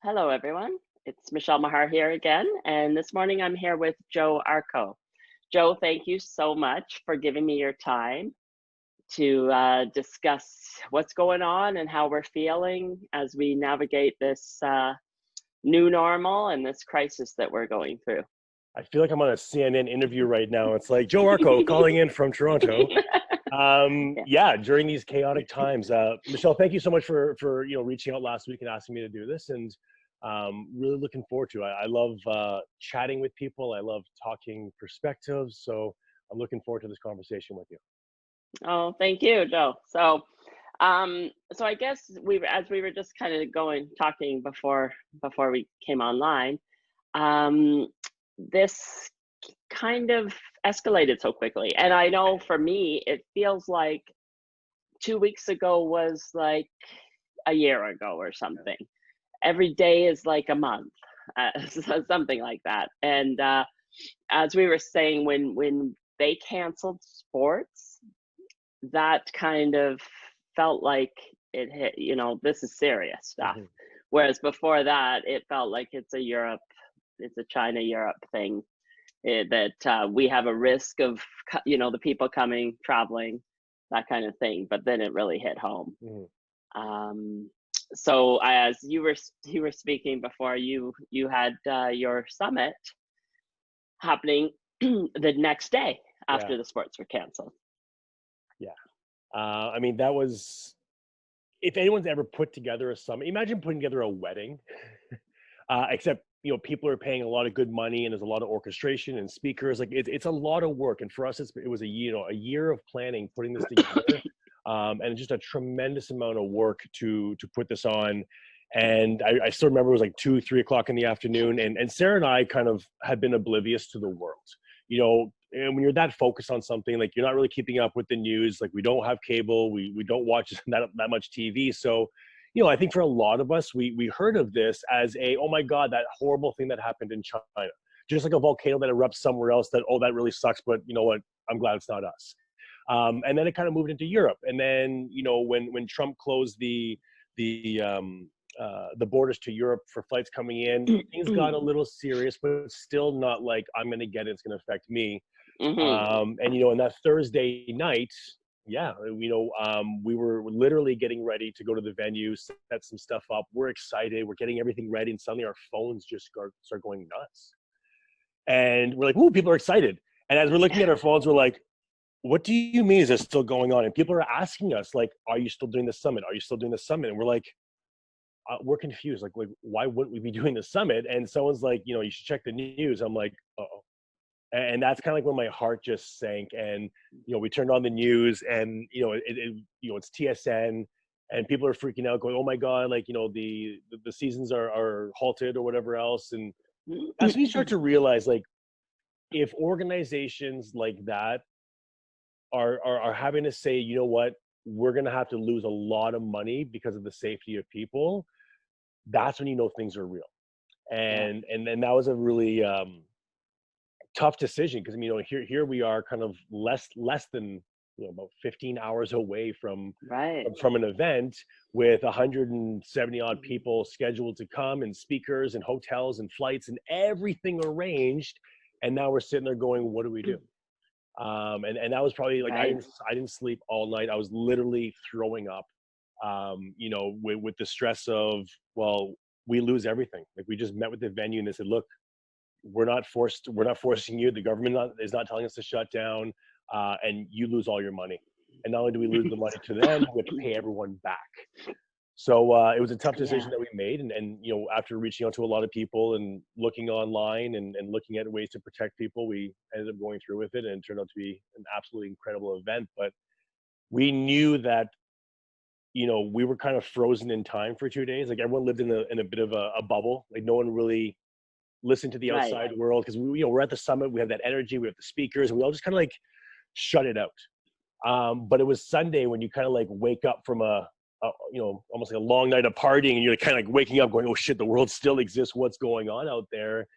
Hello, everyone. It's Michelle Maher here again, and this morning I'm here with Joe Arco. Joe, thank you so much for giving me your time to discuss what's going on and how we're feeling as we navigate this new normal and this crisis that we're going through. I feel like I'm on a CNN interview right now. It's like Joe Arco calling in from Toronto. During these chaotic times, Michelle, thank you so much for reaching out last week and asking me to do this, and really looking forward to it. I love chatting with people. I love talking perspectives. So I'm looking forward to this conversation with you. Oh, thank you, Joe. So I guess as we were just kind of talking before we came online, this kind of escalated so quickly. And I know for me, it feels like 2 weeks ago was like a year ago or something. Every day is like a month, something like that. And as we were saying, when they canceled sports, that kind of felt like it hit, this is serious stuff. Mm-hmm. Whereas before that, it felt like it's a China Europe thing, that we have a risk of, the people coming, traveling, that kind of thing. But then it really hit home. Mm-hmm. So as you were speaking before, you had your summit happening the next day after the sports were canceled. Yeah. I mean, that was, if anyone's ever put together a summit, imagine putting together a wedding, except, people are paying a lot of good money and there's a lot of orchestration and speakers. Like it's a lot of work. And for us, it was a year of planning, putting this together. And just a tremendous amount of work to put this on. And I still remember it was like 2-3 o'clock in the afternoon. And Sarah and I kind of had been oblivious to the world. And when you're that focused on something, like you're not really keeping up with the news. Like we don't have cable, we don't watch that much TV. So, I think for a lot of us, we heard of this as oh my God, that horrible thing that happened in China. Just like a volcano that erupts somewhere else that really sucks, but you know what? I'm glad it's not us. And then it kind of moved into Europe. And then, when Trump closed the borders to Europe for flights coming in, things got a little serious, but still not like I'm going to get it. It's going to affect me. Mm-hmm. And, on that Thursday night, we were literally getting ready to go to the venue, set some stuff up. We're excited. We're getting everything ready. And suddenly our phones just start going nuts. And we're like, ooh, people are excited. And as we're looking at our phones, we're like, what do you mean is this still going on? And people are asking us, like, are you still doing the summit? Are you still doing the summit? And we're like, we're confused. Like, why wouldn't we be doing the summit? And someone's like, you should check the news. I'm like, uh-oh. And that's kind of like when my heart just sank. And, we turned on the news and, it's TSN and people are freaking out going, oh my God, like, the seasons are halted or whatever else. And that's when you start to realize, like, if organizations like that are having to say, you know what, we're going to have to lose a lot of money because of the safety of people, that's when things are real. And then that was a really tough decision because here we are kind of less than about 15 hours away from an event with 170 odd people scheduled to come, and speakers and hotels and flights and everything arranged. And now we're sitting there going, what do we do? And that was probably like, I didn't sleep all night. I was literally throwing up, with the stress of, well, we lose everything. Like we just met with the venue and they said, look, we're not forcing you. The government is not telling us to shut down, and you lose all your money. And not only do we lose the money to them, we have to pay everyone back. So it was a tough decision that we made. And after reaching out to a lot of people and looking online and looking at ways to protect people, we ended up going through with it, and it turned out to be an absolutely incredible event. But we knew that, we were kind of frozen in time for 2 days. Like everyone lived in a bit of a bubble. Like no one really listened to the outside world because we're at the summit. We have that energy. We have the speakers, and we all just kind of like shut it out. But it was Sunday when you kind of like wake up from almost like a long night of partying, and you're kind of like waking up going, oh shit, the world still exists. What's going on out there?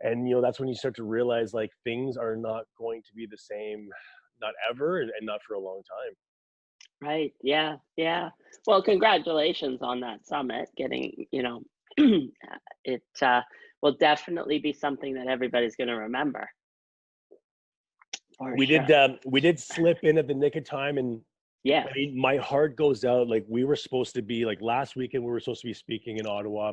And, that's when you start to realize like things are not going to be the same, not ever, and not for a long time. Right. Yeah. Yeah. Well, congratulations on that summit, getting, It will definitely be something that everybody's going to remember, for sure. We did slip in at the nick of time, and Yeah. I mean, my heart goes out. Like, we were supposed to be, like, last weekend we were supposed to be speaking in Ottawa.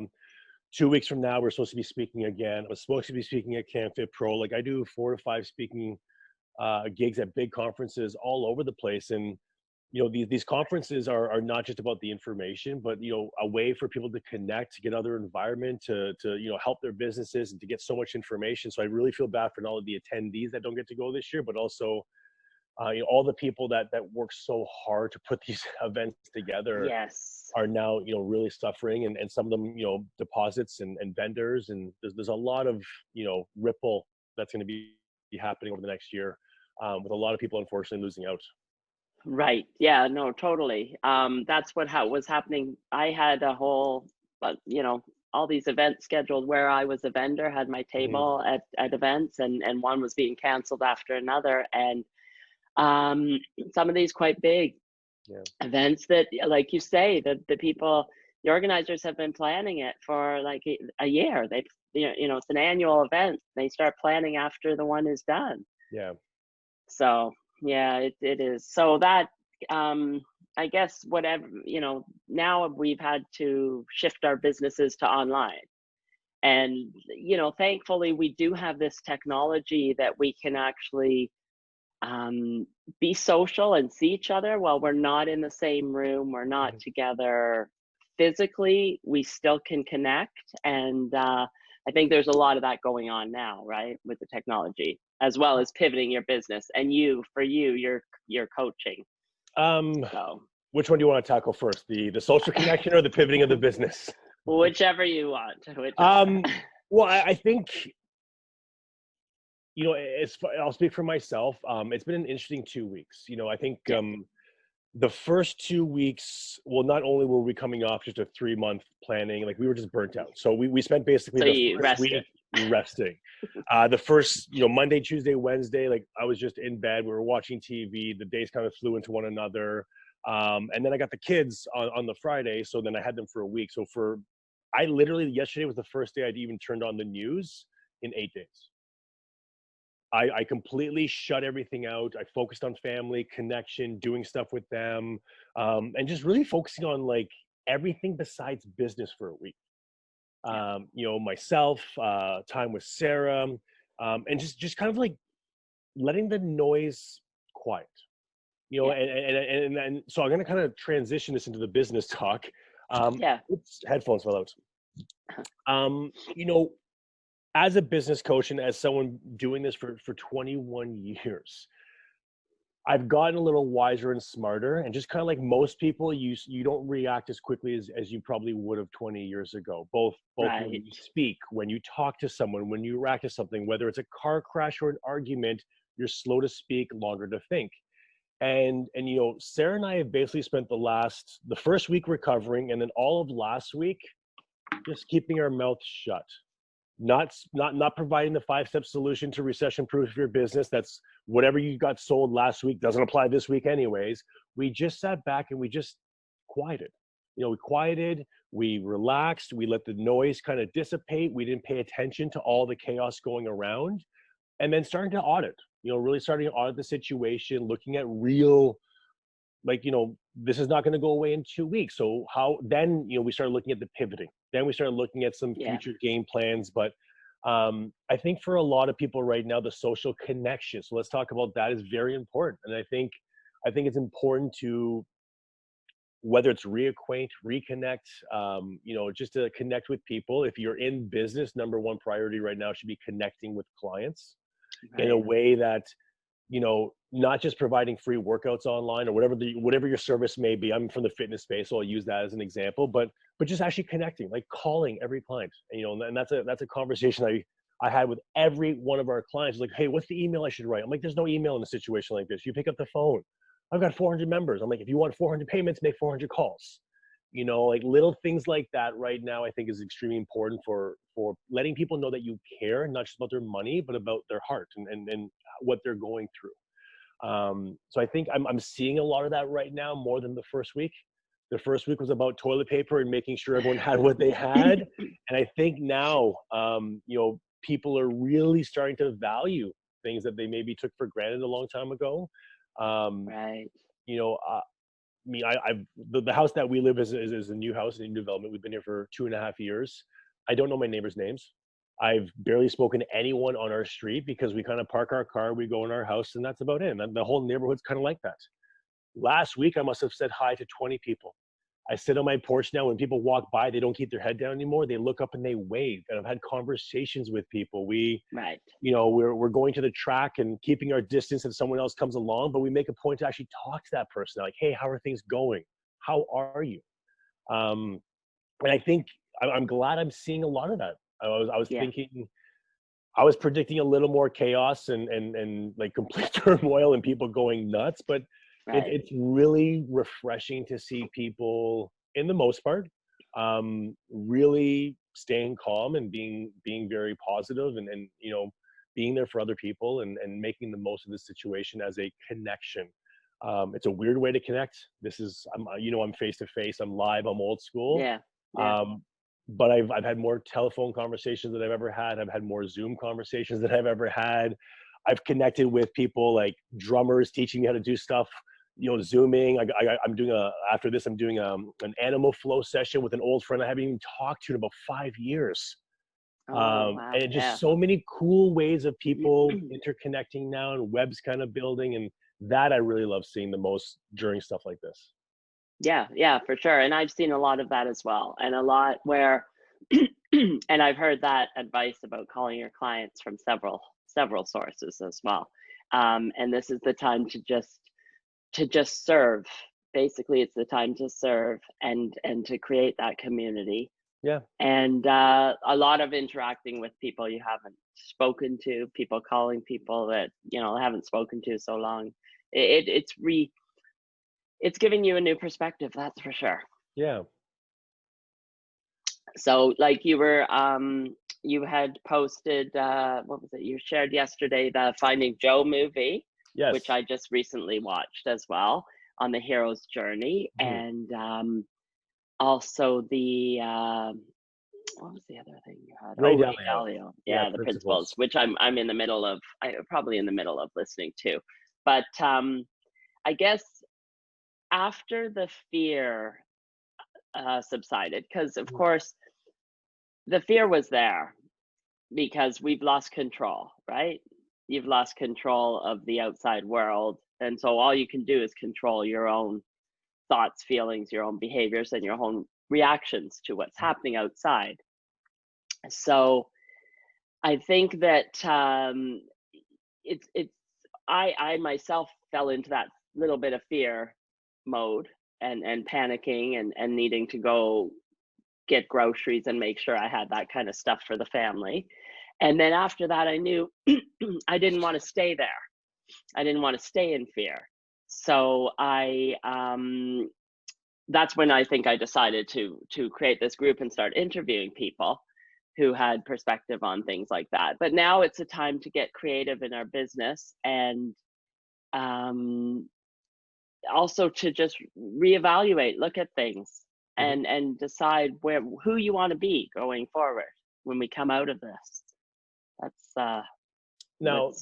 2 weeks from now we're supposed to be speaking again. I was supposed to be speaking at CanFit Pro. Like, I do 4 to 5 speaking gigs at big conferences all over the place. And these conferences are not just about the information, but a way for people to connect, to get other environment, to help their businesses, and to get so much information. So I really feel bad for all of the attendees that don't get to go this year, but also all the people that work so hard to put these events together Yes. are now really suffering, and some of them deposits and vendors, and there's a lot of ripple that's going to be happening over the next year, with a lot of people unfortunately losing out. Right. Yeah, no, totally. That's what was happening. I had a whole, all these events scheduled where I was a vendor, had my Mhm. table at events, and one was being canceled after another. And some of these quite big Yeah. events that, like you say, the people, the organizers have been planning it for like a year. They've, it's an annual event. They start planning after the one is done. Yeah. So yeah, it is. So that, I guess whatever, now we've had to shift our businesses to online. And, thankfully we do have this technology that we can actually be social and see each other while we're not in the same room, we're not Mhm. together physically, we still can connect. And I think there's a lot of that going on now, right, with the technology, as well as pivoting your business. And you're coaching. So Which one do you want to tackle first, the social connection or the pivoting of the business? whichever you want, um well, I think I'll speak for myself. It's been an interesting 2 weeks. I think Yeah. the first 2 weeks, well, not only were we coming off just a 3-month planning, like, we were just burnt out. So we spent basically So the you first rested. week resting. The first, Monday, Tuesday, Wednesday, like, I was just in bed. We were watching TV. The days kind of flew into one another. And then I got the kids on the Friday. So then I had them for a week. So I literally, yesterday was the first day I'd even turned on the news in 8 days. I completely shut everything out. I focused on family, connection, doing stuff with them, and just really focusing on, like, everything besides business for a week. Yeah. Myself, time with Sarah, and just kind of, like, letting the noise quiet. Yeah. And so I'm gonna kind of transition this into the business talk. Yeah. Oops, headphones fell out. Um, you know, as a business coach and as someone doing this for 21 years, I've gotten a little wiser and smarter, and just kind of like most people, you don't react as quickly as you probably would have 20 years ago. Both when Right. you speak, when you talk to someone, when you react to something, whether it's a car crash or an argument, you're slow to speak, longer to think. And Sarah and I have basically spent the first week recovering, and then all of last week just keeping our mouth shut, not providing the 5-step solution to recession proof your business. That's whatever you got sold last week doesn't apply this week anyways. We just sat back and we just quieted. We relaxed, we let the noise kind of dissipate, we didn't pay attention to all the chaos going around, and then starting to audit, really starting to audit the situation, looking at real, like, this is not going to go away in 2 weeks. So how then, we started looking at the pivoting. Then we started looking at some Yeah. future game plans. But I think for a lot of people right now, the social connection, so let's talk about that, is very important. And I think it's important to, whether it's reacquaint, reconnect, just to connect with people. If you're in business, number one priority right now should be connecting with clients in a Right. way that, not just providing free workouts online or whatever your service may be. I'm from the fitness space, so I'll use that as an example, but just actually connecting, like calling every client. And that's a conversation I had with every one of our clients. Like, hey, what's the email I should write? I'm like, there's no email in a situation like this. You pick up the phone. I've got 400 members. I'm like, if you want 400 payments, make 400 calls. Like little things like that right now, I think is extremely important for letting people know that you care, not just about their money, but about their heart and what they're going through. So I think I'm seeing a lot of that right now, more than the first week. The first week was about toilet paper and making sure everyone had what they had. And I think now, people are really starting to value things that they maybe took for granted a long time ago. Right. The house that we live is a new house, a new development. We've been here for 2.5 years. I don't know my neighbors' names. I've barely spoken to anyone on our street because we kind of park our car, we go in our house, and that's about it. And the whole neighborhood's kind of like that. Last week, I must have said hi to 20 people. I sit on my porch now. When people walk by, they don't keep their head down anymore. They look up and they wave. And I've had conversations with people. Right. We're going to the track and keeping our distance if someone else comes along, but we make a point to actually talk to that person. Like, hey, how are things going? How are you? And I think I'm glad I'm seeing a lot of that. I was thinking, I was predicting a little more chaos and like complete turmoil and people going nuts, but it's really refreshing to see people, in the most part, really staying calm and being very positive and being there for other people and making the most of the situation as a connection. It's a weird way to connect. I'm face to face. I'm live. I'm old school. Yeah. But I've had more telephone conversations than I've ever had. I've had more Zoom conversations than I've ever had. I've connected with people like drummers teaching me how to do stuff. Zooming. I'm doing after this, I'm doing an animal flow session with an old friend I haven't even talked to in about 5 years. Wow. And just so many cool ways of people interconnecting now and webs kind of building. And that I really love seeing the most during stuff like this. Yeah, for sure. And I've seen a lot of that as well. And a lot where, and I've heard that advice about calling your clients from several sources as well. And this is the time to just serve. Basically, it's the time to serve and to create that community. Yeah. And a lot of interacting with people you haven't spoken to, people calling people that haven't spoken to so long. It's giving you a new perspective, that's for sure. Yeah. So like you had posted, what was it? You shared yesterday the Finding Joe movie, yes, which I just recently watched as well, on the hero's journey. Mm-hmm. And also the, what was the other thing you had? Ray Dalio. Yeah, the principles, which I'm probably in the middle of listening to. But I guess after the fear subsided, because of course the fear was there because we've lost control, right? You've lost control of the outside world, and so all you can do is control your own thoughts, feelings, your own behaviors, and your own reactions to what's happening outside. So I think that I myself fell into that little bit of fear mode and panicking and needing to go get groceries and make sure I had that kind of stuff for the family. And then after that, I knew I didn't want to stay there. I didn't want to stay in fear. So that's when I think I decided to create this group and start interviewing people who had perspective on things like that. But now it's a time to get creative in our business and also to just reevaluate, look at things, and decide who you want to be going forward when we come out of this. That's now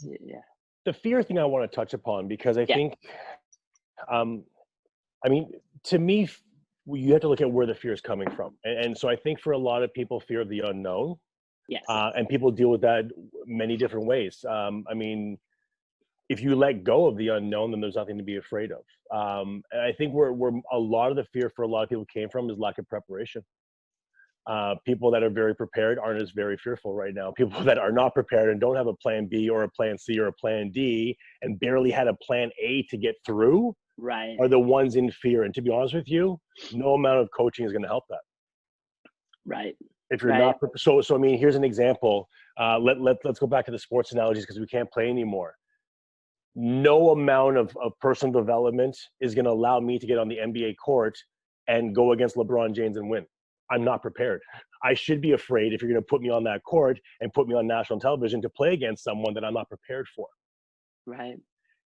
the fear thing I want to touch upon, because I think to me, you have to look at where the fear is coming from. And so I think for a lot of people, fear of the unknown. Yes. And people deal with that many different ways. If you let go of the unknown, then there's nothing to be afraid of. And I think where a lot of the fear for a lot of people came from is lack of preparation. People that are very prepared aren't as very fearful right now. People that are not prepared and don't have a plan B or a plan C or a plan D and barely had a plan A to get through are the ones in fear. And to be honest with you, no amount of coaching is going to help that. Right. If you're not, so I mean, here's an example. Let's go back to the sports analogies because we can't play anymore. No amount of personal development is going to allow me to get on the NBA court and go against LeBron James and win. I'm not prepared. I should be afraid if you're going to put me on that court and put me on national television to play against someone that I'm not prepared for. Right.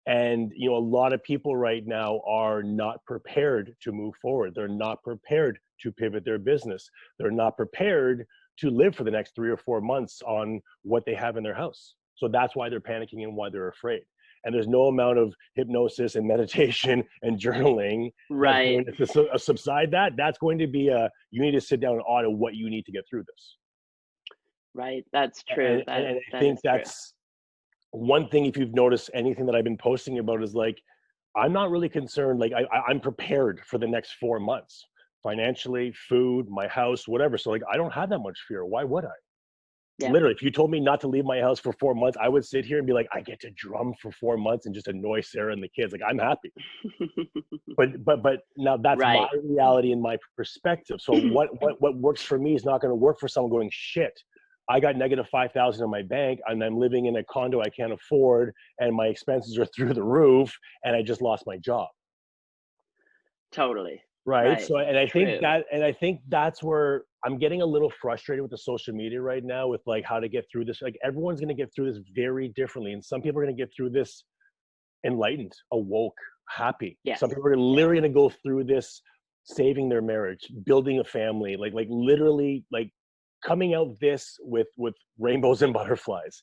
And, you know, a lot of people right now are not prepared to move forward. They're not prepared to pivot their business. They're not prepared to live for the next 3 or 4 months on what they have in their house. So that's why they're panicking and why they're afraid. And there's no amount of hypnosis and meditation and journaling that's Right. going to subside that. That's going to be you need to sit down and audit what you need to get through this. Right. That's true. And I That think is true. that's one thing. If you've noticed anything that I've been posting about is like, I'm not really concerned. Like I'm prepared for the next 4 months, financially, food, my house, whatever. So like, I don't have that much fear. Why would I? Yeah. Literally, if you told me not to leave my house for 4 months, I would sit here and be like, I get to drum for 4 months and just annoy Sarah and the kids. Like, I'm happy. But now that's my Right. reality and my perspective. So what works for me is not going to work for someone going, shit, I got negative 5,000 in my bank and I'm living in a condo I can't afford and my expenses are through the roof and I just lost my job. Totally. Right. Right. So, and I True. think that's where I'm getting a little frustrated with the social media right now with like how to get through this. Like everyone's going to get through this very differently. And some people are going to get through this enlightened, awoke, happy. Yes. Some people are literally going to go through this, saving their marriage, building a family, like literally like coming out this with rainbows and butterflies.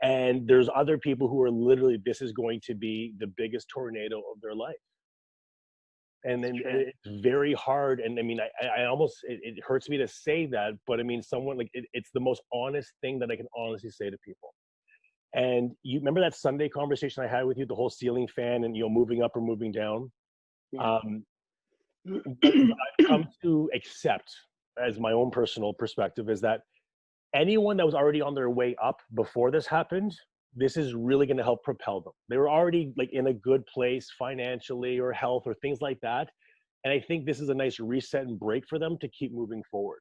And there's other people who are literally, this is going to be the biggest tornado of their life. And then it's very hard. And I mean, I almost, it hurts me to say that, but I mean, someone like it's the most honest thing that I can honestly say to people. And you remember that Sunday conversation I had with you, the whole ceiling fan and, you know, moving up or moving down. Yeah. What I've come to accept as my own personal perspective is that anyone that was already on their way up before this happened, this is really going to help propel them. They were already like in a good place financially or health or things like that. And I think this is a nice reset and break for them to keep moving forward.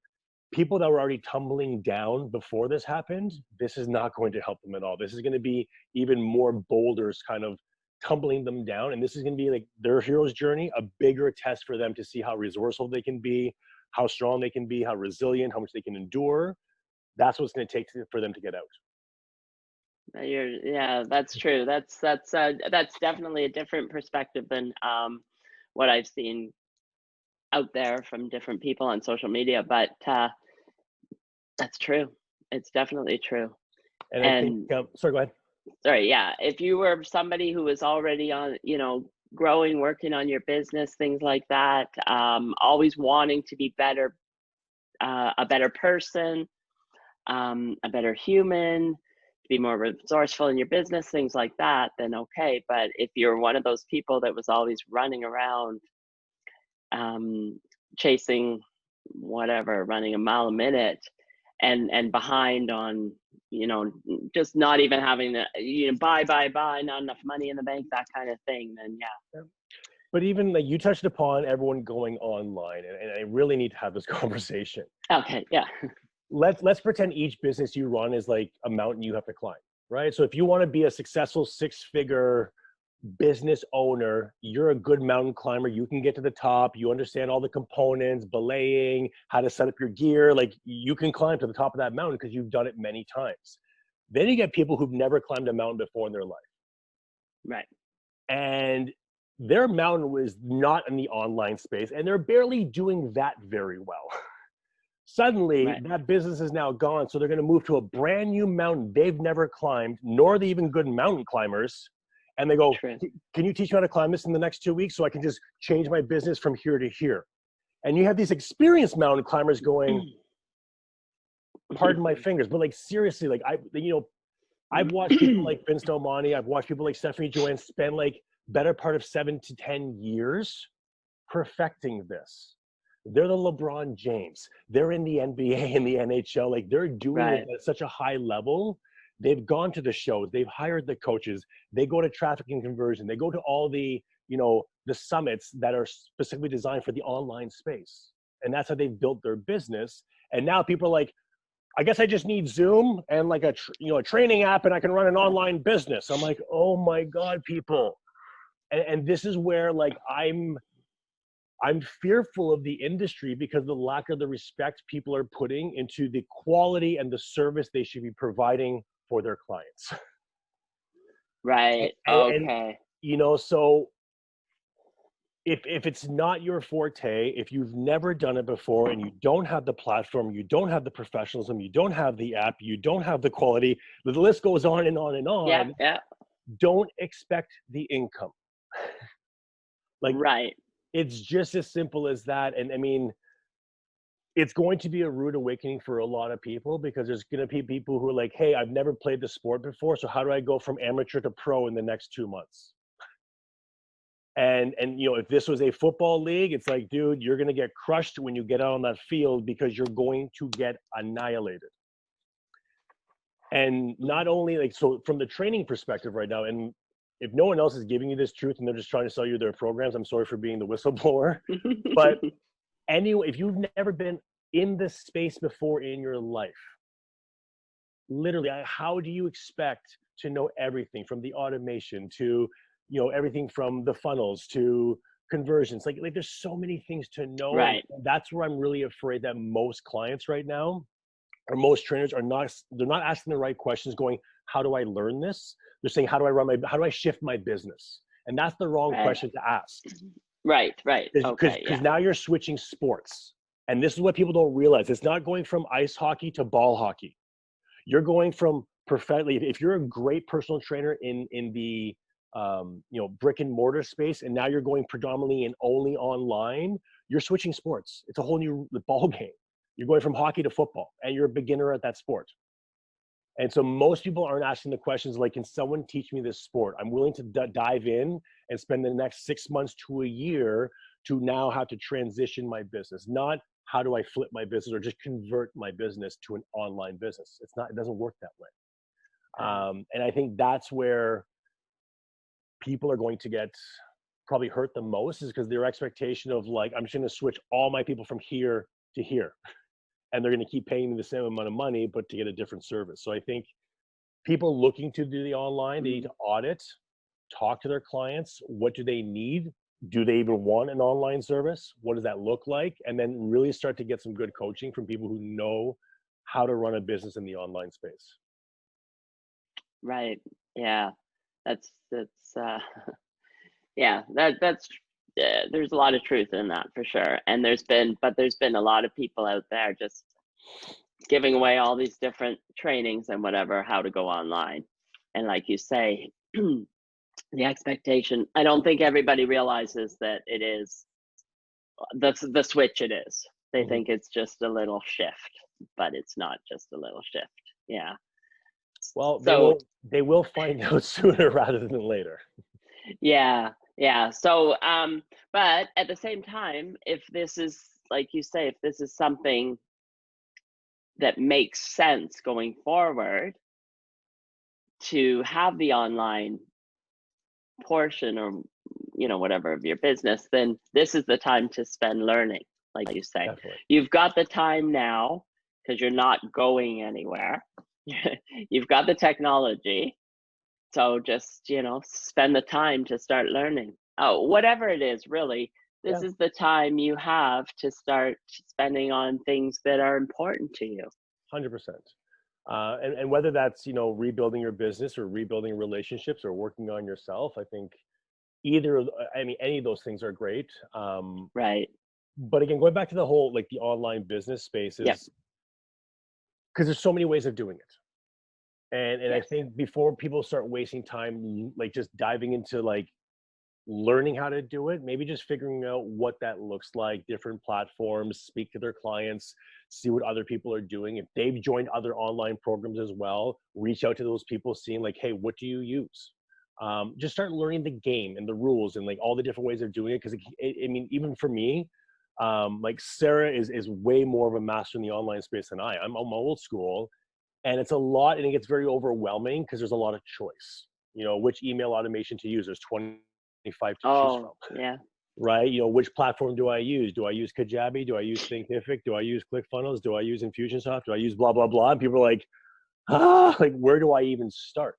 People that were already tumbling down before this happened, this is not going to help them at all. This is going to be even more boulders kind of tumbling them down. And this is going to be like their hero's journey, a bigger test for them to see how resourceful they can be, how strong they can be, how resilient, how much they can endure. That's what's going to take for them to get out. Yeah, that's true. That's definitely a different perspective than what I've seen out there from different people on social media. But that's true. It's definitely true. And I think, And sorry, go ahead. sorry, yeah, if you were somebody who was already on, growing, working on your business, things like that, always wanting to be better, a better person, a better human, to be more resourceful in your business, things like that, then okay. But if you're one of those people that was always running around, chasing whatever, running a mile a minute, and behind on, just not even having the, buy, not enough money in the bank, that kind of thing, then yeah. But even like you touched upon everyone going online, and I really need to have this conversation. Okay, yeah. Let's pretend each business you run is like a mountain you have to climb, right? So if you want to be a successful 6-figure business owner, you're a good mountain climber. You can get to the top. You understand all the components, belaying, how to set up your gear. Like you can climb to the top of that mountain because you've done it many times. Then you get people who've never climbed a mountain before in their life. Right. And their mountain was not in the online space, and they're barely doing that very well. Suddenly, Right. that business is now gone. So they're going to move to a brand new mountain they've never climbed, nor are they even good mountain climbers. And they go, True. can you teach me how to climb this in the next 2 weeks so I can just change my business from here to here? And you have these experienced mountain climbers going, pardon my fingers, but like seriously, like I've watched people like Vince Domani, I've watched people like Stephanie Joanne spend like better part of 7 to 10 years perfecting this. They're the LeBron James. They're in the NBA and the NHL. Like they're doing it at such a high level. They've gone to the shows. They've hired the coaches. They go to traffic and conversion. They go to all the, the summits that are specifically designed for the online space. And that's how they've built their business. And now people are like, I guess I just need Zoom and like a training app and I can run an online business. I'm like, oh my God, people. And this is where like I'm fearful of the industry because of the lack of the respect people are putting into the quality and the service they should be providing for their clients. Right. And Okay. So if it's not your forte, if you've never done it before and you don't have the platform, you don't have the professionalism, you don't have the app, you don't have the quality, the list goes on and on and Yeah, on, yeah. don't expect the income. Like, Right. it's just as simple as that. And I mean, it's going to be a rude awakening for a lot of people, because there's going to be people who are like, hey, I've never played the sport before, so how do I go from amateur to pro in the next 2 months? And if this was a football league, it's like, dude, you're going to get crushed when you get out on that field, because you're going to get annihilated. And not only like, so from the training perspective right now, and if no one else is giving you this truth and they're just trying to sell you their programs, I'm sorry for being the whistleblower. But anyway, if you've never been in this space before in your life, literally, how do you expect to know everything from the automation to, everything from the funnels to conversions? Like there's so many things to know. Right. And that's where I'm really afraid that most clients right now, or most trainers, they're not asking the right questions going, how do I learn this? They're saying, how do I shift my business? And that's the wrong question to ask. Right. Okay. Because now you're switching sports. And this is what people don't realize. It's not going from ice hockey to ball hockey. You're going from if you're a great personal trainer in the brick and mortar space, and now you're going predominantly and only online, you're switching sports. It's a whole new ball game. You're going from hockey to football, and you're a beginner at that sport. And so most people aren't asking the questions like, can someone teach me this sport? I'm willing to dive in and spend the next 6 months to a year to now have to transition my business. Not how do I flip my business or just convert my business to an online business. It doesn't work that way. And I think that's where people are going to get probably hurt the most, is because their expectation of like, I'm just going to switch all my people from here to here. And they're going to keep paying me the same amount of money, but to get a different service. So I think people looking to do the online, they need to audit, talk to their clients. What do they need? Do they even want an online service? What does that look like? And then really start to get some good coaching from people who know how to run a business in the online space. Right. Yeah. That's yeah, that's there's a lot of truth in that for sure. And there's been a lot of people out there just giving away all these different trainings and whatever, how to go online. And like you say, the expectation, I don't think everybody realizes that it is the switch it is. They think it's just a little shift, but it's not just a little shift. Yeah. Well, so they will find out sooner rather than later. Yeah. So, but at the same time, if this is, like you say, if this is something that makes sense going forward to have the online portion, or, whatever of your business, then this is the time to spend learning. Like you say, Definitely. You've got the time now because you're not going anywhere. You've got the technology. So just, spend the time to start learning. Whatever it is, really, this is the time you have to start spending on things that are important to you. 100%. And whether that's, rebuilding your business or rebuilding relationships or working on yourself, I think any of those things are great. Right. But again, going back to the whole, like the online business spaces, because there's so many ways of doing it. And I think before people start wasting time, like just diving into like learning how to do it, maybe just figuring out what that looks like, different platforms, speak to their clients, see what other people are doing. If they've joined other online programs as well, reach out to those people, seeing like, hey, what do you use? Just start learning the game and the rules and like all the different ways of doing it. Because even for me, like Sarah is way more of a master in the online space than I'm old school. And it's a lot, and it gets very overwhelming because there's a lot of choice. Which email automation to use. There's 25 to choose from. Yeah. Right? Which platform do I use? Do I use Kajabi? Do I use Thinkific? Do I use ClickFunnels? Do I use Infusionsoft? Do I use blah, blah, blah? And people are like, like, where do I even start?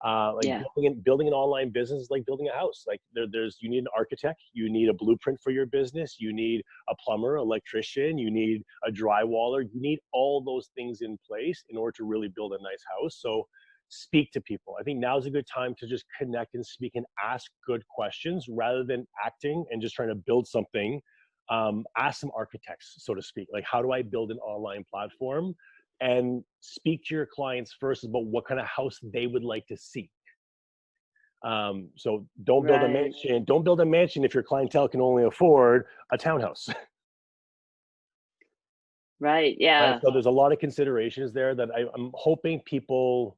Building an online business is like building a house. Like you need an architect, you need a blueprint for your business, you need a plumber, electrician, you need a drywaller, you need all those things in place in order to really build a nice house. So speak to people. I think now is a good time to just connect and speak and ask good questions rather than acting and just trying to build something. Ask some architects, so to speak. Like, how do I build an online platform? And speak to your clients first about what kind of house they would like to see. So don't build a mansion. Don't build a mansion if your clientele can only afford a townhouse. Right. Yeah. Right? So there's a lot of considerations there that I'm hoping people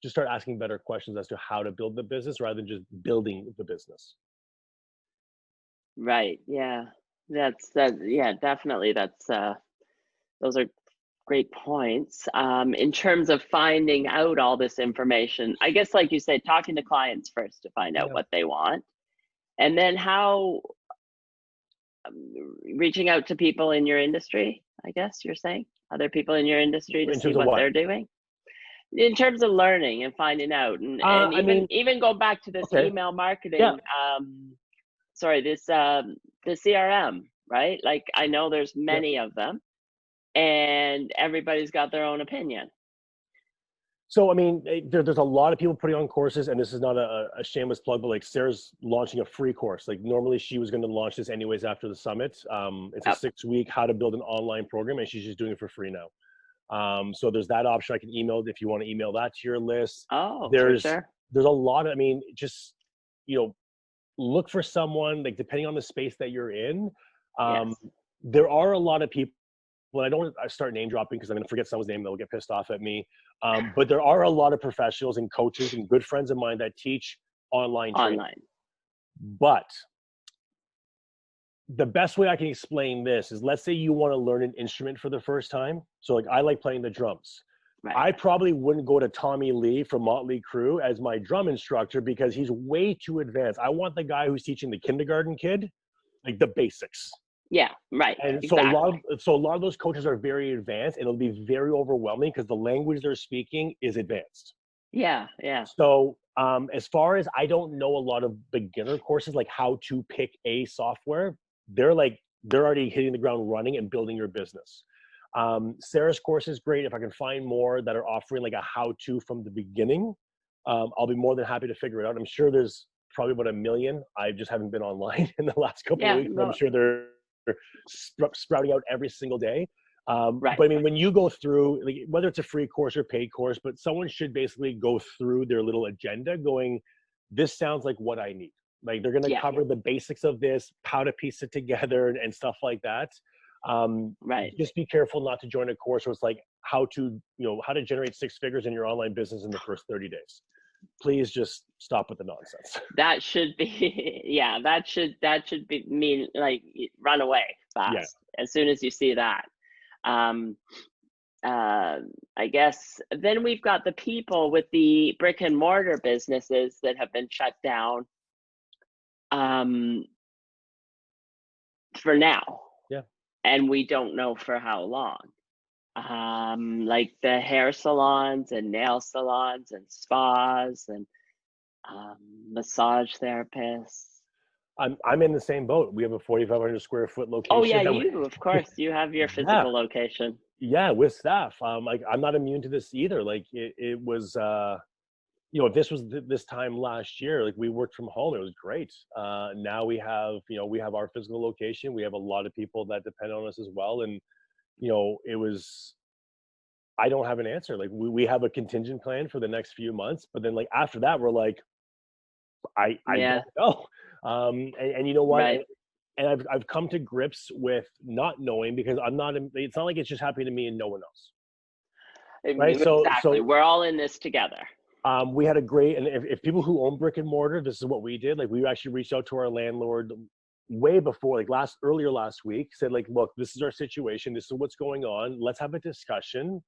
just start asking better questions as to how to build the business rather than just building the business. Right. Yeah. Yeah, definitely. Those are great points. In terms of finding out all this information, I guess, like you said, talking to clients first to find out what they want, and then how reaching out to people in your industry, I guess you're saying, other people in your industry to see what they're doing. In terms of learning and finding out, and even go back to this email marketing, this the CRM, right? Like, I know there's many of them, and everybody's got their own opinion. So, I mean, there's a lot of people putting on courses, and this is not a shameless plug, but like Sarah's launching a free course. Like, normally she was going to launch this anyways after the summit. It's a 6-week how to build an online program, and she's just doing it for free now. So there's that option. I can email if you want to email that to your list. For sure. There's a lot of, I mean, just, look for someone, like, depending on the space that you're in. There are a lot of people. Well, I don't want to start name dropping because I'm going to forget someone's name that will get pissed off at me. But there are a lot of professionals and coaches and good friends of mine that teach online training. But the best way I can explain this is, let's say you want to learn an instrument for the first time. So, like, I like playing the drums. I probably wouldn't go to Tommy Lee from Motley Crue as my drum instructor because he's way too advanced. I want the guy who's teaching the kindergarten kid, like, the basics. Yeah, right. And so a lot of those coaches are very advanced, and it'll be very overwhelming because the language they're speaking is advanced. Yeah. So as far as, I don't know a lot of beginner courses, like how to pick a software. They're already hitting the ground running and building your business. Sarah's course is great. If I can find more that are offering like a how-to from the beginning, I'll be more than happy to figure it out. I'm sure there's probably about 1 million. I just haven't been online in the last couple of weeks. I'm sure they're sprouting out every single day. But I mean, when you go through, like, whether it's a free course or paid course, but someone should basically go through their little agenda going, this sounds like what I need. Like, they're going to cover the basics of this, how to piece it together and stuff like that. Just be careful not to join a course where it's like how to generate 6 figures in your online business in the first 30 days. Please just stop with the nonsense. That should be, that should be mean, like, run away fast as soon as you see that. I guess then we've got the people with the brick and mortar businesses that have been shut down for now. And we don't know for how long. Like the hair salons and nail salons and spas and massage therapists. I'm in the same boat. We have a 4,500 square foot location. Oh yeah, of course, you have your physical location. Yeah, with staff. Like, I'm not immune to this either. Like, it was, if this was this time last year, like, we worked from home, it was great. Now we have our physical location. We have a lot of people that depend on us as well. And, I don't have an answer. Like, we have a contingent plan for the next few months, but then, like, after that, we're like, I don't know. And you know what? Right. And I've come to grips with not knowing, because it's not like it's just happening to me and no one else. Right. Exactly. So we're all in this together. We had a great, and if people who own brick and mortar, this is what we did. Like, we actually reached out to our landlord way before, like earlier last week, said, like, look, this is our situation. This is what's going on. Let's have a discussion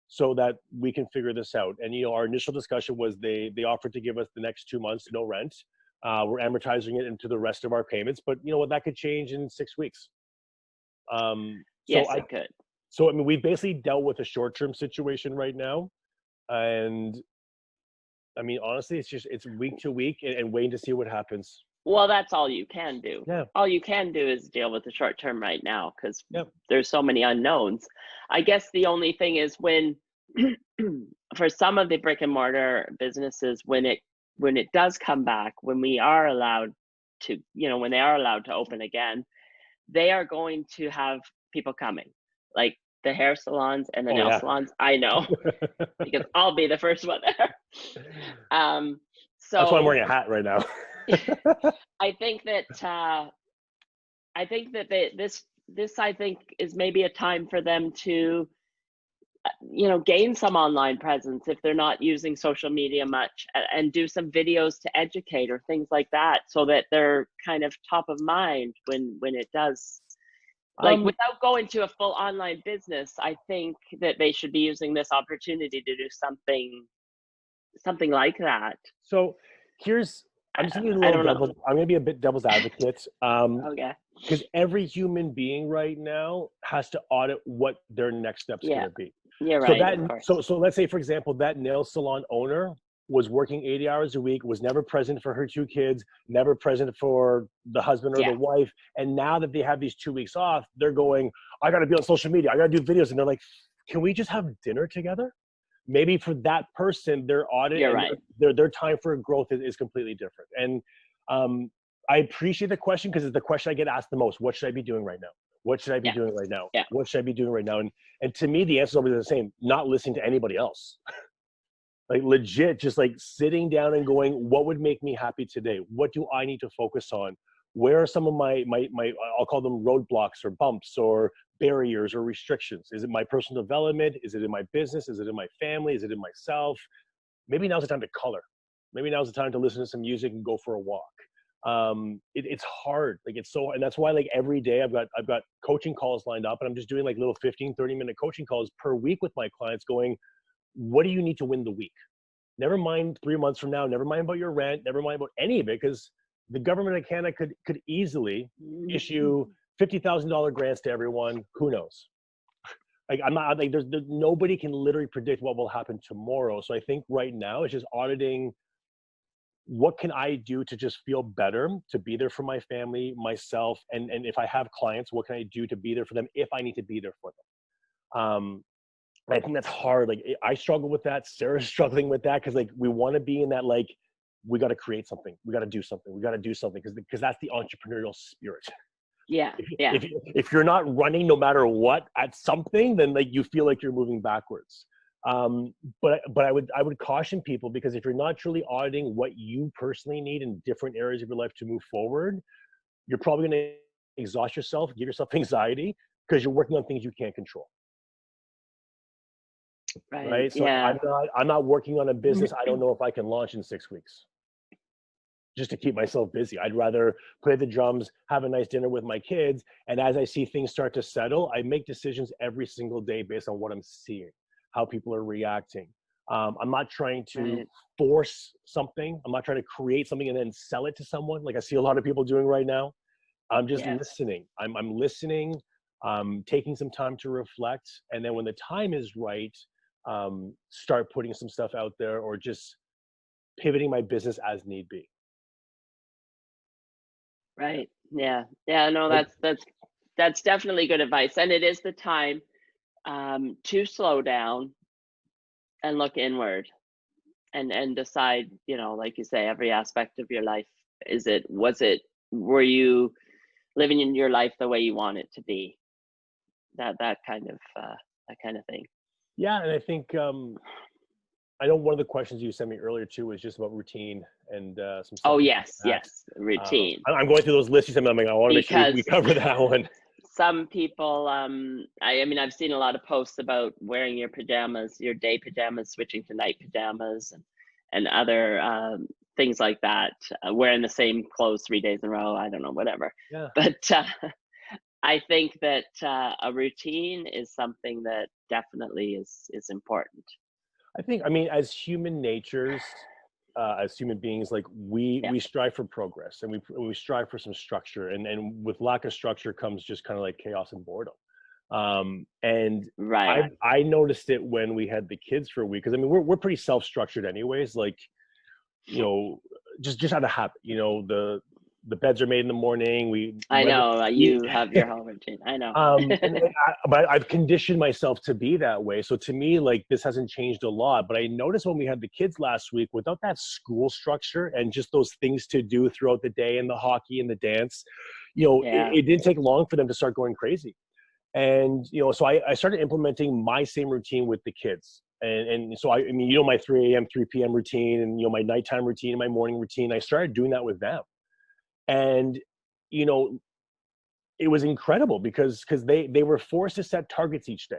so that we can figure this out. And, our initial discussion was they offered to give us the next 2 months, no rent. We're amortizing it into the rest of our payments, but you know what, that could change in 6 weeks. Yes, it could. So, I mean, we basically dealt with a short-term situation right now. And I mean, honestly, it's week to week and waiting to see what happens. Well, that's all you can do. Yeah. All you can do is deal with the short term right now, because there's so many unknowns. I guess the only thing is when for some of the brick and mortar businesses, when it does come back, when we are allowed to, when they are allowed to open again, they are going to have people coming, like the hair salons and the nail salons. I know, because I'll be the first one there. So that's why I'm wearing a hat right now. I think that this I think is maybe a time for them to gain some online presence if they're not using social media much, and do some videos to educate or things like that, so that they're kind of top of mind when it does, like, without going to a full online business. I think that they should be using this opportunity to do something like that. So I'm just gonna be I'm gonna be a bit devil's advocate. Okay. Because every human being right now has to audit what their next step's gonna be. Yeah, right. So let's say, for example, that nail salon owner was working 80 hours a week, was never present for her 2 kids, never present for the husband or the wife. And now that they have these 2 weeks off, they're going, I got to be on social media. I got to do videos. And they're like, can we just have dinner together? Maybe for that person, their audit, their time for growth is completely different. And I appreciate the question, because it's the question I get asked the most. What should I be doing right now? What should I be doing right now? What should I be doing right now? And to me, the answer is always the same: not listening to anybody else. Like, legit, just like sitting down and going, what would make me happy today? What do I need to focus on? Where are some of my I'll call them roadblocks or bumps or barriers or restrictions? Is it my personal development? Is it in my business? Is it in my family? Is it in myself? Maybe now's the time to color. Maybe now's the time to listen to some music and go for a walk. It's hard. Like, it's so, and that's why, like, every day I've got coaching calls lined up, and I'm just doing like little 15-30 minute coaching calls per week with my clients, going, what do you need to win the week? Never mind 3 months from now, never mind about your rent, never mind about any of it, because the government of Canada could easily issue $50,000 grants to everyone. Who knows? Like, I'm not, like, there's nobody can literally predict what will happen tomorrow. So I think right now it's just auditing, what can I do to just feel better, to be there for my family, myself, and if I have clients, what can I do to be there for them if I need to be there for them? I think that's hard. Like, I struggle with that. Sarah's struggling with that, because, like, we want to be in that, like, we got to create something. We got to do something. We got to do something, because that's the entrepreneurial spirit. Yeah. If you're not running no matter what at something, then, like, you feel like you're moving backwards. But I would caution people, because if you're not truly auditing what you personally need in different areas of your life to move forward, you're probably going to exhaust yourself, give yourself anxiety, because you're working on things you can't control. Right. So I'm not working on a business I don't know if I can launch in 6 weeks, just to keep myself busy. I'd rather play the drums, have a nice dinner with my kids, and as I see things start to settle, I make decisions every single day based on what I'm seeing, how people are reacting. I'm not trying to force something. I'm not trying to create something and then sell it to someone, like I see a lot of people doing right now. I'm just listening. I'm listening, taking some time to reflect, and then when the time is right, start putting some stuff out there, or just pivoting my business as need be. Right. Yeah. No, that's definitely good advice, and it is the time to slow down and look inward, and decide, like you say, every aspect of your life. Were you living in your life the way you want it to be? That kind of thing. Yeah, and I think I know one of the questions you sent me earlier too was just about routine and some stuff. Oh yes, routine. I'm going through those lists you sent me. I'm like, I want to make sure we cover that one. Some people, I mean, I've seen a lot of posts about wearing your pajamas, your day pajamas, switching to night pajamas, and other things like that. Wearing the same clothes 3 days in a row. I don't know, whatever. Yeah. But I think that a routine is something that definitely is important. I mean, as human natures, as human beings, like we strive for progress, and we strive for some structure, and with lack of structure comes just kind of like chaos and boredom. And I noticed it when we had the kids for a week, because I mean, we're pretty self-structured anyways, like, just out of habit, the beds are made in the morning. I know you have your whole routine. I know. But I've conditioned myself to be that way. So to me, like, this hasn't changed a lot. But I noticed when we had the kids last week, without that school structure and just those things to do throughout the day and the hockey and the dance, Yeah. it didn't take long for them to start going crazy. And, so I started implementing my same routine with the kids. And so, I mean, my 3 a.m., 3 p.m. routine and, my nighttime routine and my morning routine, I started doing that with them. And, it was incredible because they were forced to set targets each day.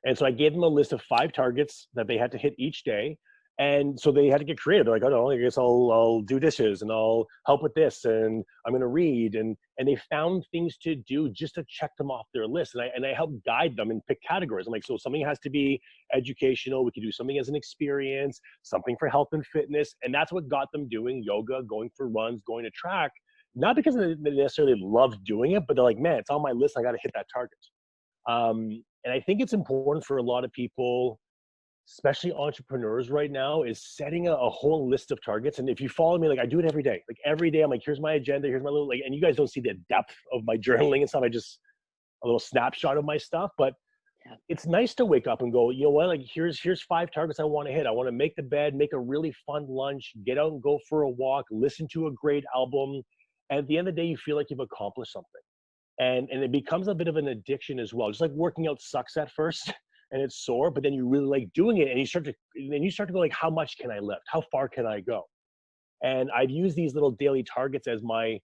And so I gave them a list of 5 targets that they had to hit each day. And so they had to get creative. They're like, oh no, I guess I'll do dishes and I'll help with this and I'm going to read. And they found things to do just to check them off their list. And I helped guide them and pick categories. I'm like, so something has to be educational. We can do something as an experience, something for health and fitness. And that's what got them doing yoga, going for runs, going to track. Not because they necessarily love doing it, but they're like, man, it's on my list. I got to hit that target. And I think it's important for a lot of people, especially entrepreneurs right now, is setting a whole list of targets. And if you follow me, like, I do it every day. Like every day I'm like, here's my agenda, here's my little, like, and you guys don't see the depth of my journaling and stuff. I just a little snapshot of my stuff. But it's nice to wake up and go, you know what, like here's 5 targets I want to hit. I want to make the bed, make a really fun lunch, get out and go for a walk, listen to a great album. And at the end of the day, you feel like you've accomplished something. And it becomes a bit of an addiction as well. Just like working out sucks at first and it's sore, but then you really like doing it and you start to go like, how much can I lift? How far can I go? And I've used these little daily targets as my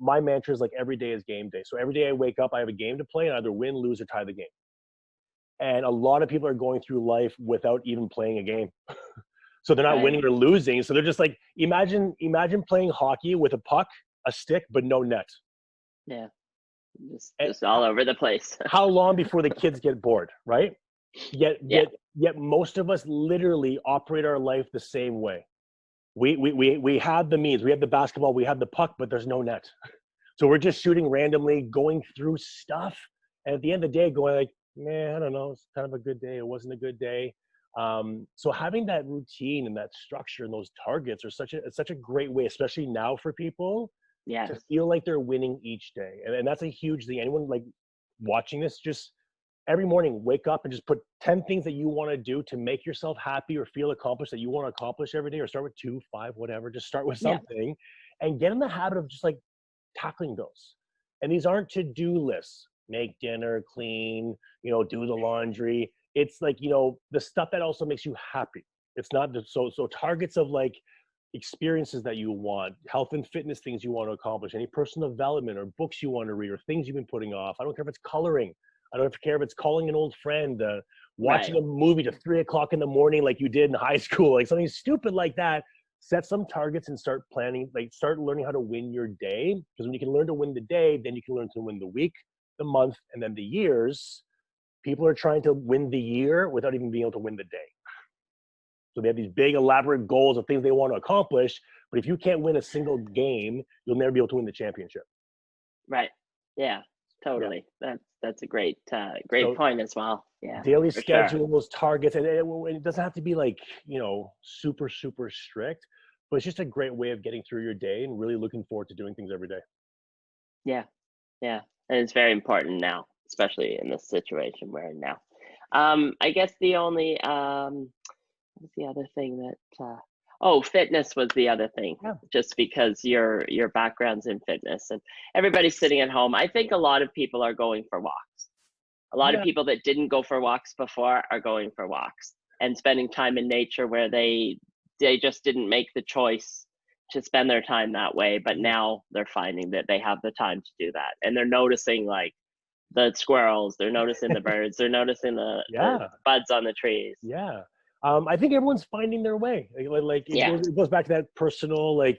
mantra is like every day is game day. So every day I wake up, I have a game to play and either win, lose, or tie the game. And a lot of people are going through life without even playing a game. So they're not winning or losing. So they're just like, imagine playing hockey with a puck, a stick, but no net. Yeah. Just all over the place. How long before the kids get bored, right? Yet most of us literally operate our life the same way. We have the means, we have the basketball, we have the puck, but there's no net. So we're just shooting randomly, going through stuff. And at the end of the day, going like, man, I don't know, it's kind of a good day. It wasn't a good day. So having that routine and that structure and those targets are such a great way, especially now for people, to feel like they're winning each day. And that's a huge thing. Anyone like watching this, just every morning, wake up and just put 10 things that you want to do to make yourself happy or feel accomplished that you want to accomplish every day, or start with 2, 5, whatever. Just start with something and get in the habit of just like tackling those. And these aren't to-do lists. Make dinner, clean, do the laundry. It's like, the stuff that also makes you happy. It's not so targets of like experiences that you want, health and fitness things you want to accomplish, any personal development or books you want to read or things you've been putting off. I don't care if it's coloring. I don't care if it's calling an old friend, watching a movie to 3 o'clock in the morning like you did in high school, like something stupid like that. Set some targets and start planning, like start learning how to win your day. Because when you can learn to win the day, then you can learn to win the week, the month, and then the years. People are trying to win the year without even being able to win the day. So they have these big elaborate goals of things they want to accomplish, but if you can't win a single game, you'll never be able to win the championship. Right. Yeah, totally. Yeah. That's a great point as well. Yeah. Daily schedules, targets, and it doesn't have to be like, super, super strict, but it's just a great way of getting through your day and really looking forward to doing things every day. Yeah. Yeah. And it's very important now, especially in this situation we're in now. I guess the only, what's the other thing that, fitness was the other thing, just because your background's in fitness and everybody's sitting at home. I think a lot of people are going for walks. A lot of people that didn't go for walks before are going for walks and spending time in nature where they just didn't make the choice to spend their time that way. But now they're finding that they have the time to do that. And they're noticing like the squirrels, they're noticing the birds, they're noticing the buds on the trees. Yeah. I think everyone's finding their way. It goes back to that personal, I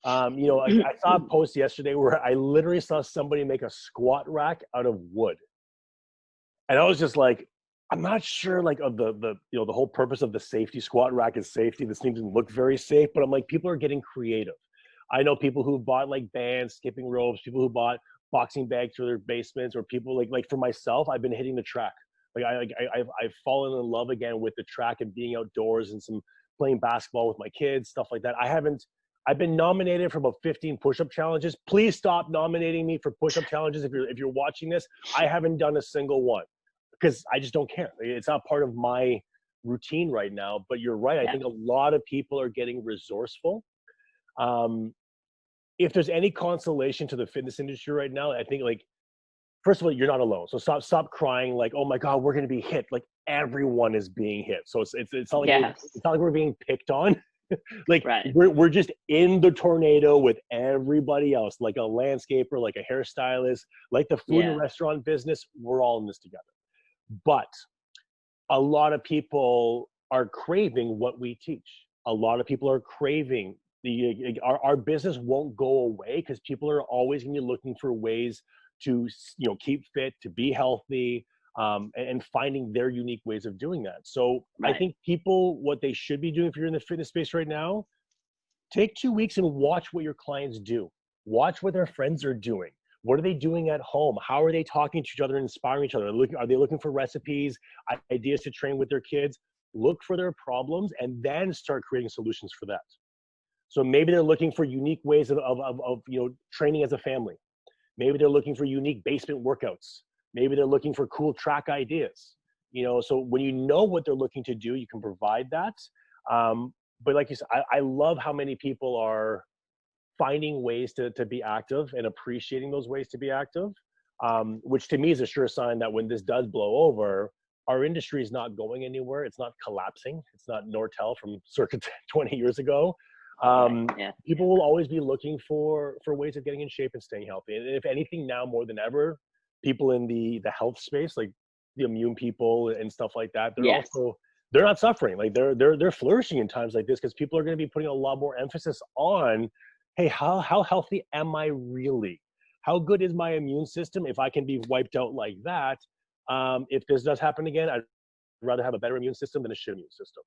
saw a post yesterday where I literally saw somebody make a squat rack out of wood. And I was just like, I'm not sure of the whole purpose of the safety. Squat rack is safety. This thing doesn't look very safe, but I'm like, people are getting creative. I know people who bought like bands, skipping ropes, people who bought boxing bags for their basements, or people like for myself, I've been hitting the track. I've fallen in love again with the track and being outdoors and some playing basketball with my kids, stuff like that. I've been nominated for about 15 push-up challenges. Please stop nominating me for push-up challenges. If you're watching this, I haven't done a single one because I just don't care. It's not part of my routine right now. But you're right. I think a lot of people are getting resourceful. If there's any consolation to the fitness industry right now, I think, like, first of all, you're not alone. So stop crying like, oh my God, we're going to be hit. Like, everyone is being hit. So it's not like it's not like we're being picked on. Like, we're just in the tornado with everybody else, like a landscaper, like a hairstylist, like the food and restaurant business. We're all in this together. But a lot of people are craving what we teach. A lot of people are craving our business won't go away because people are always going to be looking for ways to, you know, keep fit, to be healthy, and finding their unique ways of doing that. So I think people, what they should be doing if you're in the fitness space right now, take 2 weeks and watch what your clients do. Watch what their friends are doing. What are they doing at home? How are they talking to each other and inspiring each other? Are they looking for recipes, ideas to train with their kids? Look for their problems and then start creating solutions for that. So maybe they're looking for unique ways of you know, training as a family. Maybe they're looking for unique basement workouts. Maybe they're looking for cool track ideas. You know, so when you know what they're looking to do, you can provide that. But like you said, I love how many people are finding ways to be active and appreciating those ways to be active, which to me is a sure sign that when this does blow over, our industry is not going anywhere. It's not collapsing. It's not Nortel from circa 20 years ago. People will always be looking for ways of getting in shape and staying healthy. And if anything, now more than ever, people in the health space, like the immune people and stuff like that, they're not suffering. Like they're flourishing in times like this because people are going to be putting a lot more emphasis on, hey, how healthy am I really? How good is my immune system if I can be wiped out like that? If this does happen again, I'd rather have a better immune system than a shit immune system.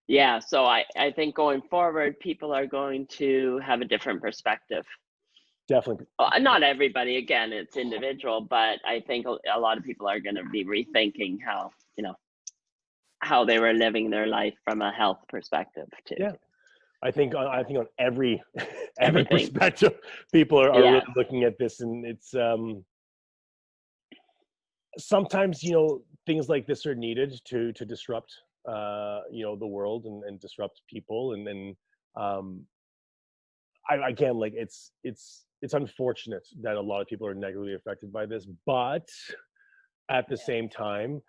Yeah, so I think going forward, people are going to have a different perspective. Definitely. Not everybody, again, it's individual, but I think a lot of people are going to be rethinking how, you know, how they were living their life from a health perspective too. Yeah, I think on every perspective, people are really looking at this, and it's sometimes, you know, things like this are needed to disrupt you know, the world and disrupt people, and then again, like it's unfortunate that a lot of people are negatively affected by this, but at the same time,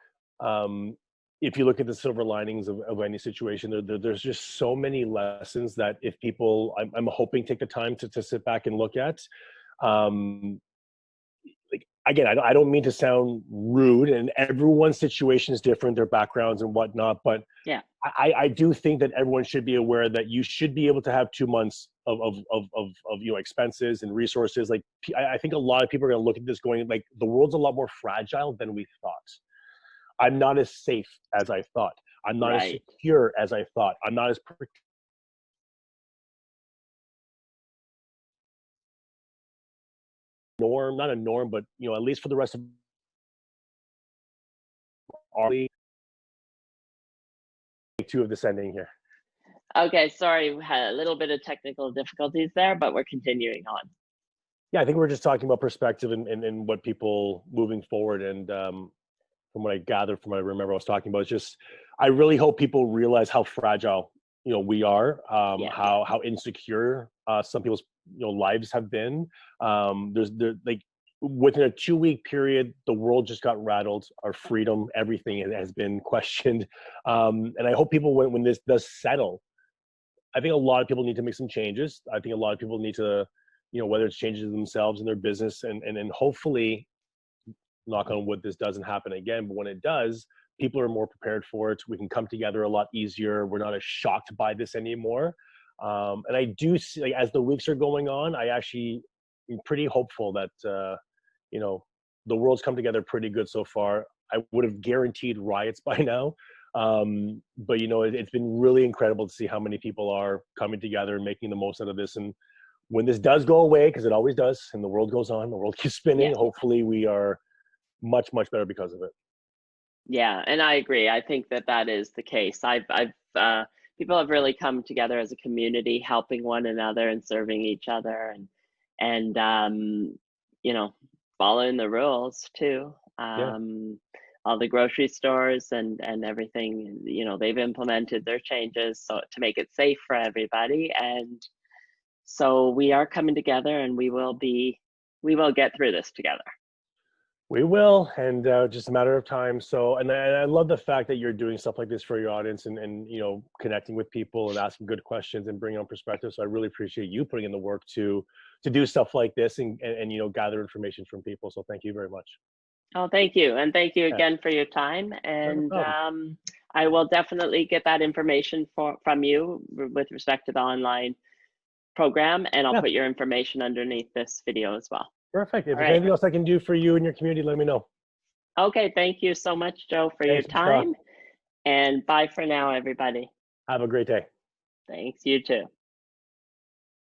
if you look at the silver linings of any situation, there's just so many lessons that if people, I'm hoping, take the time to sit back and look at. Like, again, I don't mean to sound rude, and everyone's situation is different, their backgrounds and whatnot, but I do think that everyone should be aware that you should be able to have 2 months of you know, expenses and resources. Like, I think a lot of people are going to look at this going like, the world's a lot more fragile than we thought. I'm not as safe as I thought. I'm not as secure as I thought. I'm not as not a norm, but, you know, at least for the rest of our two of this ending here. Okay, sorry, we had a little bit of technical difficulties there, but we're continuing on. Yeah, I think we're just talking about perspective and what people moving forward. And from what I gathered, from what I remember I was talking about, it's just, I really hope people realize how fragile, you know, we are, how insecure some people's, you know, lives have been. There's like, within a 2-week period, the world just got rattled. Our freedom, everything has been questioned. And I hope people, when this does settle, I think a lot of people need to make some changes. I think a lot of people need to, you know, whether it's changes in themselves and their business, and hopefully, knock on wood, this doesn't happen again. But when it does, people are more prepared for it. We can come together a lot easier. We're not as shocked by this anymore. And I do see, like, as the weeks are going on, I actually am pretty hopeful that, you know, the world's come together pretty good so far. I would have guaranteed riots by now. But, you know, it's been really incredible to see how many people are coming together and making the most out of this. And when this does go away, because it always does, and the world goes on, the world keeps spinning, hopefully we are much, much better because of it. Yeah, and I agree. I think that is the case. I've people have really come together as a community, helping one another and serving each other, and you know, following the rules too. Yeah. All the grocery stores and everything, you know, they've implemented their changes so to make it safe for everybody. And so we are coming together, and we will get through this together. We will, and just a matter of time. So, and I love the fact that you're doing stuff like this for your audience, and you know, connecting with people and asking good questions and bringing on perspective. So I really appreciate you putting in the work to do stuff like this and you know, gather information from people. So thank you very much. Oh, thank you. And thank you Yeah, again for your time. not a And problem. I will definitely get that information from you with respect to the online program, and I'll Yeah, put your information underneath this video as well. perfect. If All there's right. anything else I can do for you and your community, let me know. Okay. Thank you so much, Joe, for your Thanks, Michele. time. And bye for now, everybody. Have a great day. Thanks. You too.